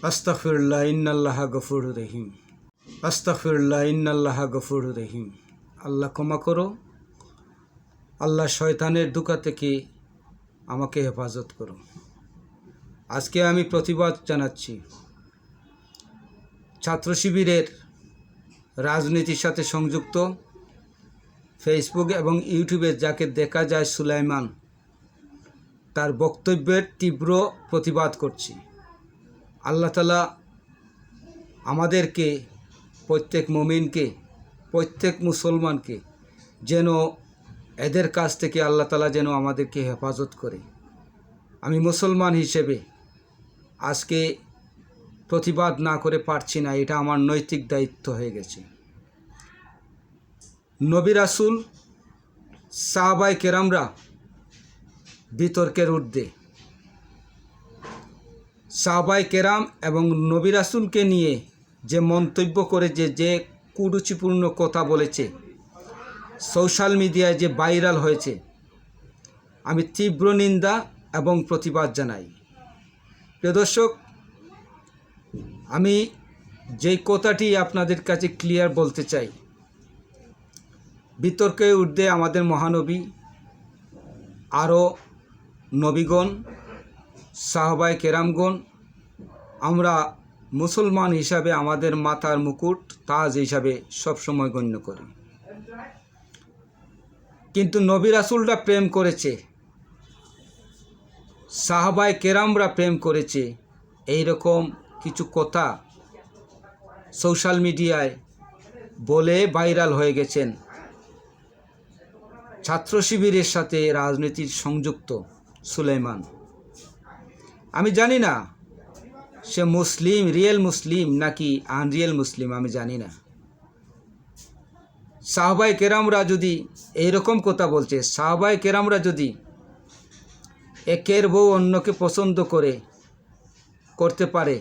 আস্তাগফিরুল্লাহ ইন্নাল্লাহা গফুরুর রহিম। আস্তাগফিরুল্লাহ ইন্নাল্লাহা গফুরুর রহিম। আল্লাহ ক্ষমা করো, আল্লাহ শয়তানের দুকা থেকে আমাকে হেফাজত করো। আজকে আমি প্রতিবাদ জানাচ্ছি ছাত্র শিবিরের রাজনীতির সাথে সংযুক্ত ফেসবুক এবং ইউটিউবে যাকে দেখা যায় সুলাইমান, তার বক্তব্যের তীব্র প্রতিবাদ করছি। আল্লাহ তাআলা আমাদেরকে, প্রত্যেক মুমিনকে, প্রত্যেক মুসলমানকে যেন এদের কাছ থেকে আল্লাহ তাআলা যেন আমাদেরকে হেফাজত করে। আমি মুসলমান হিসেবে আজকে প্রতিবাদ না করে পারছি না, এটা আমার নৈতিক দায়িত্ব হয়ে গেছে। নবী রাসূল সাহাবায়ে কেরামরা বিতর্কের ঊর্ধ্বে, সাহাবায়ে কেরাম এবং নবী রাসূলকে নিয়ে যে মন্তব্য করে যে কুরুচিপূর্ণ কথা বলেছে, সোশ্যাল মিডিয়ায় যে ভাইরাল হয়েছে, আমি তীব্র নিন্দা এবং প্রতিবাদ জানাই। প্রিয় দর্শক, আমি যেই কথাটি আপনাদের কাছে ক্লিয়ার বলতে চাই, বিতর্কের ঊর্ধ্বে আমাদের মহানবী, আরও নবীগণ, সাহাবায়ে কেরামগণ, আমরা মুসলমান হিসাবে আমাদের মাথার মুকুট তাজ হিসাবে সবসময় গণ্য করি। কিন্তু নবী রাসূলরা প্রেম করেছে, সাহাবায়ে কেরামরা প্রেম করেছে, এই রকম কিছু কথা সোশ্যাল মিডিয়ায় বলে ভাইরাল হয়ে গেছেন ছাত্র শিবিরের সাথে রাজনীতির সংযুক্ত সুলাইমান। আমি জানি না সে মুসলিম, রিয়েল মুসলিম নাকি আনরিয়েল মুসলিম, আমি জানি না। সাহাবায়ে কেরামরা যদি এইরকম কথা বলছে, সাহাবায়ে কেরামরা যদি একের বউ অন্যকে পছন্দ করতে পারে,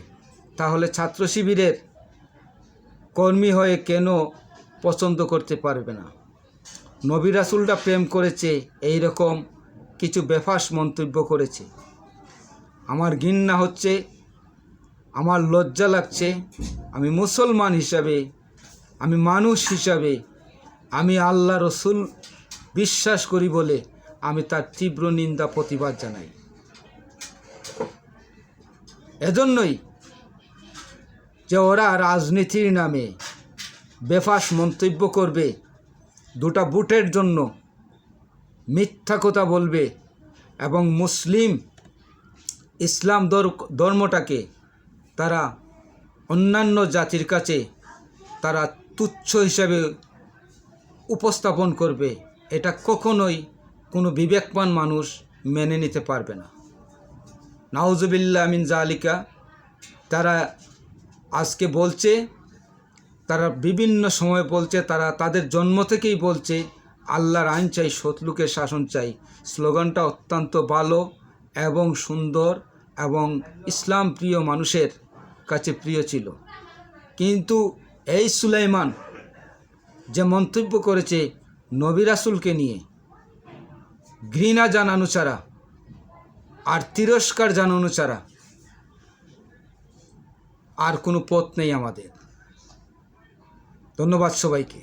তাহলে ছাত্র শিবিরের কর্মী হয়ে কেন পছন্দ করতে পারবে না? নবী রাসূলরা প্রেম করেছে, এই রকম কিছু বেফাস মন্তব্য করেছে। আমার ঘৃণা হচ্ছে, আমার লজ্জা লাগছে। আমি মুসলমান হিসাবে, আমি মানুষ হিসাবে, আমি আল্লাহ রসুল বিশ্বাস করি বলে আমি তার তীব্র নিন্দা প্রতিবাদ জানাই। এজন্যই যে ওরা রাজনীতির নামে বেফাস মন্তব্য করবে, দুটা ভোটের জন্য মিথ্যা কথা বলবে এবং ইসলাম ধর্মটাকে তারা অন্যান্য জাতির কাছে তারা তুচ্ছ হিসাবে উপস্থাপন করবে, এটা কখনোই কোনো বিবেকবান মানুষ মেনে নিতে পারবে না। নাউজুবিল্লাহ মিন জালিকা। তারা আজকে বলছে, তারা বিভিন্ন সময় বলছে, তারা তাদের জন্ম থেকেই বলছে আল্লাহর আইন চাই, শত্রুকে শাসন চাই। স্লোগানটা অত্যন্ত ভালো এবং সুন্দর এবং ইসলাম প্রিয় মানুষের কাছে প্রিয় ছিল। কিন্তু এই সুলাইমান যে মন্তব্য করেছে নবী রাসূলকে নিয়ে, ঘৃণা জানানো ছাড়া আর তিরস্কার জানানো ছাড়া আর কোনো পথ নেই আমাদের। ধন্যবাদ সবাইকে।